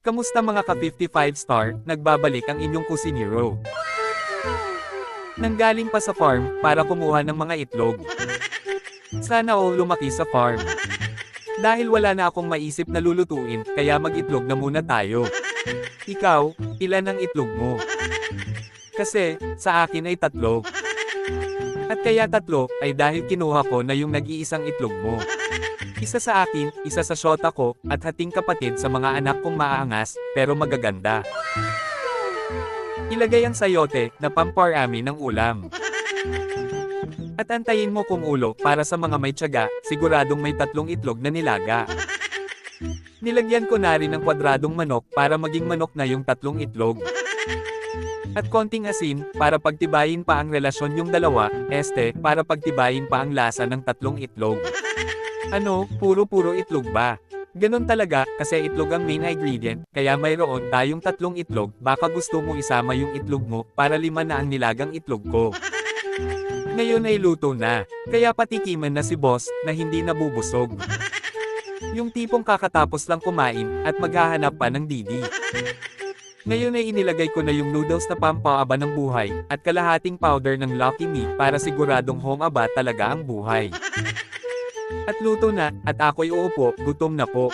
Kamusta mga ka-55 star, nagbabalik ang inyong kusinero. Nanggaling pa sa farm, para kumuha ng mga itlog. Sana all lumaki sa farm. Dahil wala na akong maisip na lulutuin, kaya mag-itlog na muna tayo. Ikaw, ilan ang itlog mo? Kasi, sa akin ay 3. At kaya 3, ay dahil kinuha ko na yung nag-iisang itlog mo. Isa sa akin, isa sa syota ko, at hating kapatid sa mga anak kong maaangas, pero magaganda. Ilagay ang sayote, na pamparami ng ulam. At antayin mo kung ulo, para sa mga may tiyaga, siguradong may 3 itlog na nilaga. Nilagyan ko na rin ng kwadradong manok, para maging manok na yung 3 itlog. At konting asin, para pagtibayin pa ang relasyon yung dalawa, para pagtibayin pa ang lasa ng 3 itlog. Ano, puro itlog ba? Ganon talaga, kasi itlog ang main ingredient, kaya mayroon tayong 3 itlog, baka gusto mo isama yung itlog mo, para 5 na ang nilagang itlog ko. Ngayon ay luto na, kaya patikiman na si boss, na hindi nabubusog. Yung tipong kakatapos lang kumain, at maghahanap pa ng didi. Ngayon ay inilagay ko na yung noodles na pampaaba ng buhay, at kalahating powder ng Lucky Me, para siguradong home-aba talaga ang buhay. At luto na, at ako'y uupo, gutom na po.